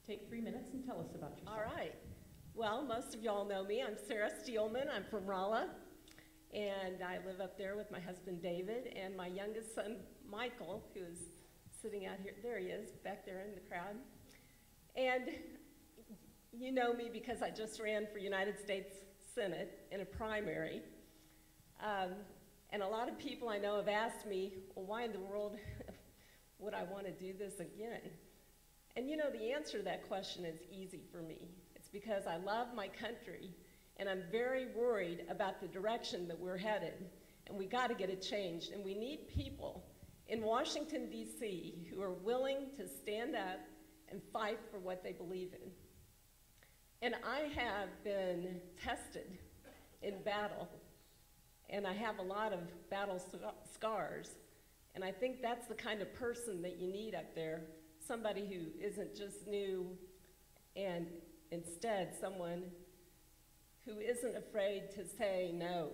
Take 3 minutes and tell us about yourself. All right. Well, most of y'all know me. I'm Sarah Steelman. I'm from Rolla, and I live up there with my husband David and my youngest son Michael, who is sitting out here. There he is, back there in the crowd. And you know me because I just ran for United States Senate in a primary. And a lot of people I know have asked me, well, why in the world would I want to do this again? And you know, the answer to that question is easy for me. It's because I love my country, and I'm very worried about the direction that we're headed, and we got to get it changed. And we need people in Washington, D.C. who are willing to stand up and fight for what they believe in. And I have been tested in battle, and I have a lot of battle scars, and I think that's the kind of person that you need up there, somebody who isn't just new, and instead someone who isn't afraid to say no.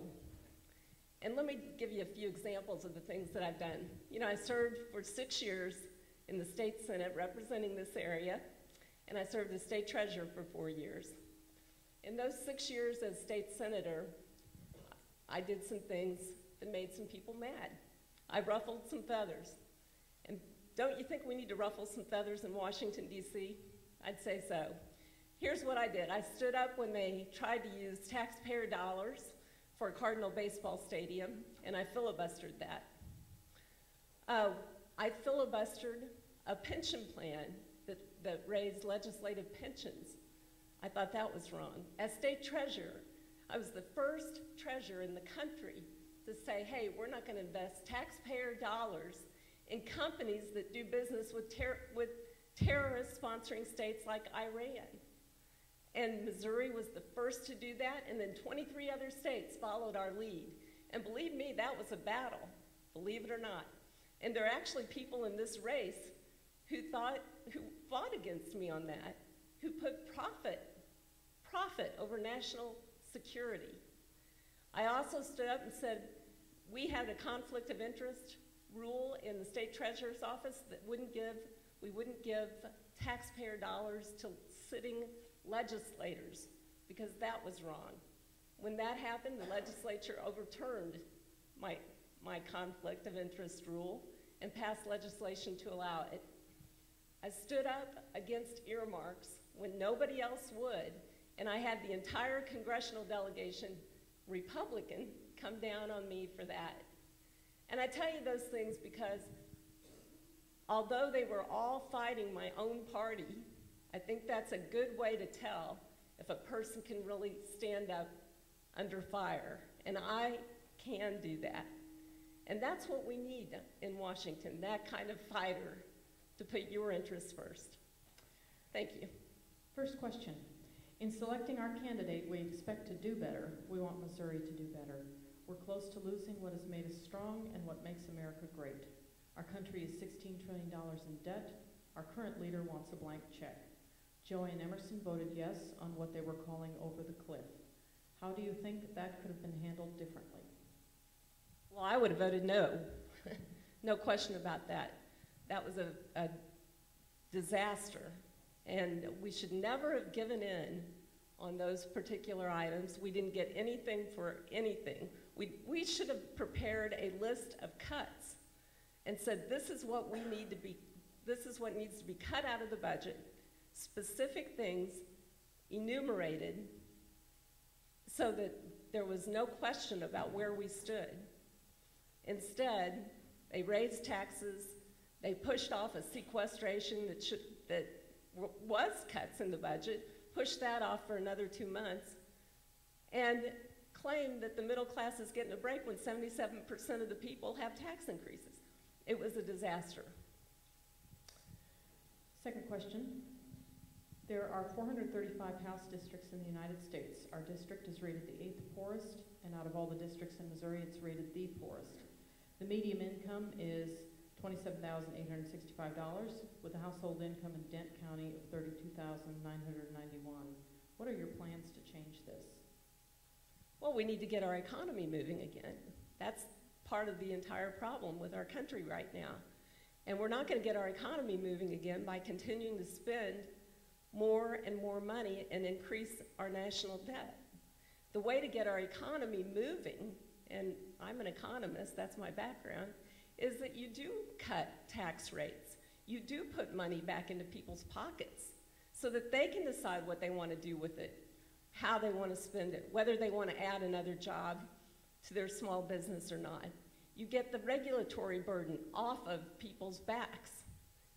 And let me give you a few examples of the things that I've done. You know, I served for 6 years in the state senate representing this area, and I served as state treasurer for 4 years. In those 6 years as state senator, I did some things that made some people mad. I ruffled some feathers. And don't you think we need to ruffle some feathers in Washington, D.C.? I'd say so. Here's what I did. I stood up when they tried to use taxpayer dollars for a Cardinal baseball stadium, and I filibustered that. I filibustered a pension plan that raised legislative pensions. I thought that was wrong. As state treasurer, I was the first treasurer in the country to say, hey, we're not going to invest taxpayer dollars in companies that do business with terrorist sponsoring states like Iran. And Missouri was the first to do that, and then 23 other states followed our lead. And believe me, that was a battle, believe it or not. And there are actually people in this race who fought against me on that, who put profit over national security. I also stood up and said, we had a conflict of interest rule in the state treasurer's office that we wouldn't give taxpayer dollars to sitting legislators, because that was wrong. When that happened, the legislature overturned my conflict of interest rule and passed legislation to allow it. I stood up against earmarks when nobody else would, and I had the entire congressional delegation, Republican, come down on me for that. And I tell you those things because although they were all fighting my own party, I think that's a good way to tell if a person can really stand up under fire. And I can do that. And that's what we need in Washington, that kind of fighter to put your interests first. Thank you. First question. In selecting our candidate, we expect to do better. We want Missouri to do better. We're close to losing what has made us strong and what makes America great. Our country is $16 trillion in debt. Our current leader wants a blank check. Joey and Emerson voted yes on what they were calling over the cliff. How do you think that could have been handled differently? Well, I would have voted no. No question about that. That was a disaster. And we should never have given in on those particular items. We didn't get anything for anything. We should have prepared a list of cuts and said, this is what needs to be cut out of the budget, specific things enumerated so that there was no question about where we stood. Instead, they raised taxes, they pushed off a sequestration that was cuts in the budget, pushed that off for another 2 months, and claimed that the middle class is getting a break when 77% of the people have tax increases. It was a disaster. Second question. There are 435 House districts in the United States. Our district is rated the 8th poorest, and out of all the districts in Missouri, it's rated the poorest. The median income is $27,865, with a household income in Dent County of $32,991. What are your plans to change this? Well, we need to get our economy moving again. That's part of the entire problem with our country right now. And we're not going to get our economy moving again by continuing to spend more and more money and increase our national debt. The way to get our economy moving, and I'm an economist, that's my background, is that you do cut tax rates. You do put money back into people's pockets so that they can decide what they want to do with it, how they want to spend it, whether they want to add another job to their small business or not. You get the regulatory burden off of people's backs,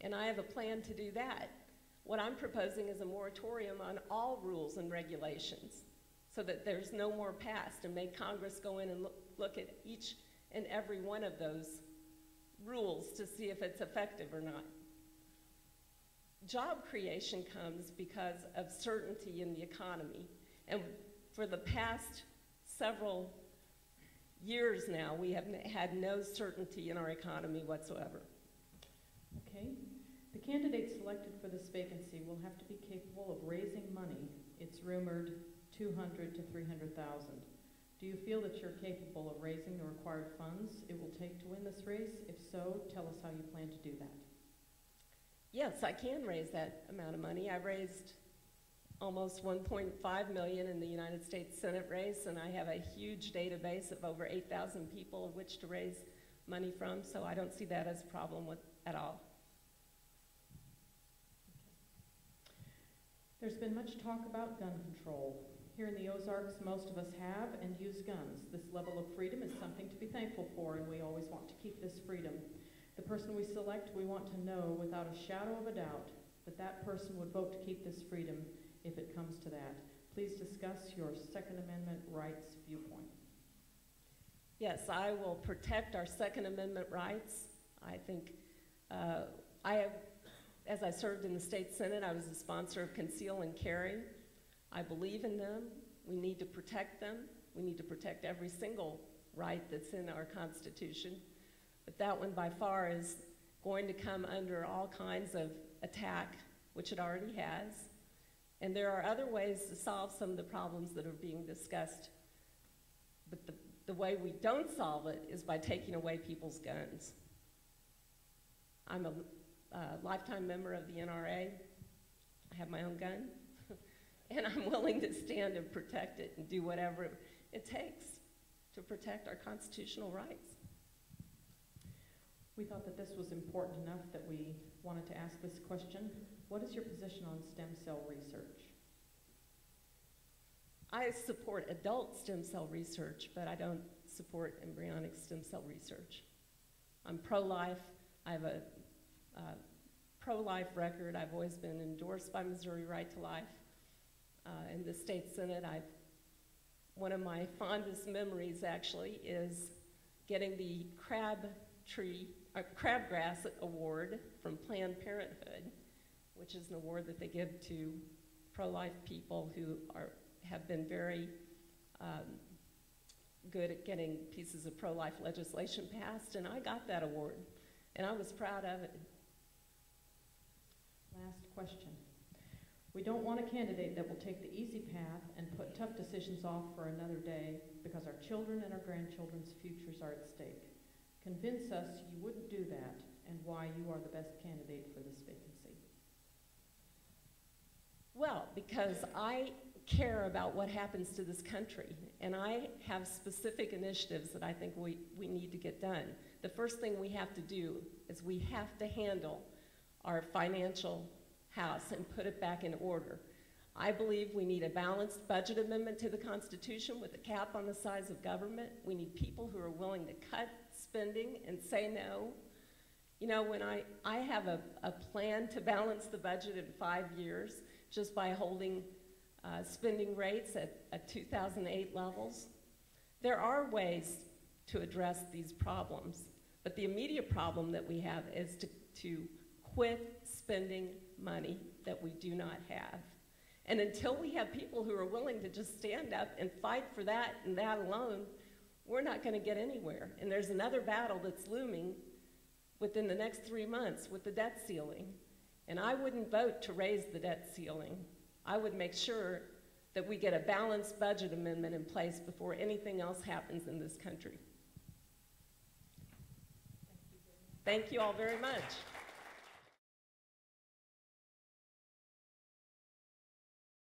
and I have a plan to do that. What I'm proposing is a moratorium on all rules and regulations so that there's no more passed, and make Congress go in and look at each and every one of those rules to see if it's effective or not. Job creation comes because of certainty in the economy. And for the past several years now, we have had no certainty in our economy whatsoever. Okay. The candidate selected for this vacancy will have to be capable of raising money. It's rumored $200,000 to $300,000. Do you feel that you're capable of raising the required funds it will take to win this race? If so, tell us how you plan to do that. Yes, I can raise that amount of money. I raised almost $1.5 million in the United States Senate race, and I have a huge database of over 8,000 people of which to raise money from, so I don't see that as a problem at all. There's been much talk about gun control. Here in the Ozarks, most of us have and use guns. This level of freedom is something to be thankful for, and we always want to keep this freedom. The person we select, we want to know without a shadow of a doubt that that person would vote to keep this freedom if it comes to that. Please discuss your Second Amendment rights viewpoint. Yes, I will protect our Second Amendment rights. I think as I served in the state Senate, I was a sponsor of conceal and carry. I believe in them. We need to protect them. We need to protect every single right that's in our Constitution. But that one by far is going to come under all kinds of attack, which it already has. And there are other ways to solve some of the problems that are being discussed. But the way we don't solve it is by taking away people's guns. I'm a lifetime member of the NRA. I have my own gun. And I'm willing to stand and protect it and do whatever it takes to protect our constitutional rights. We thought that this was important enough that we wanted to ask this question. What is your position on stem cell research? I support adult stem cell research, but I don't support embryonic stem cell research. I'm pro-life. I have a pro-life record. I've always been endorsed by Missouri Right to Life. In the state Senate, one of my fondest memories actually is getting the crabgrass award from Planned Parenthood, which is an award that they give to pro-life people who have been very good at getting pieces of pro-life legislation passed, and I got that award, and I was proud of it. Last question. We don't want a candidate that will take the easy path and put tough decisions off for another day because our children and our grandchildren's futures are at stake. Convince us you wouldn't do that and why you are the best candidate for this vacancy. Well, because I care about what happens to this country, and I have specific initiatives that I think we need to get done. The first thing we have to do is we have to handle our financial house and put it back in order. I believe we need a balanced budget amendment to the Constitution with a cap on the size of government. We need people who are willing to cut spending and say no. You know, when I have a plan to balance the budget in 5 years just by holding spending rates at 2008 levels. There are ways to address these problems, but the immediate problem that we have is to quit spending money that we do not have. And until we have people who are willing to just stand up and fight for that and that alone, we're not going to get anywhere. And there's another battle that's looming within the next 3 months with the debt ceiling. And I wouldn't vote to raise the debt ceiling. I would make sure that we get a balanced budget amendment in place before anything else happens in this country. Thank you all very much.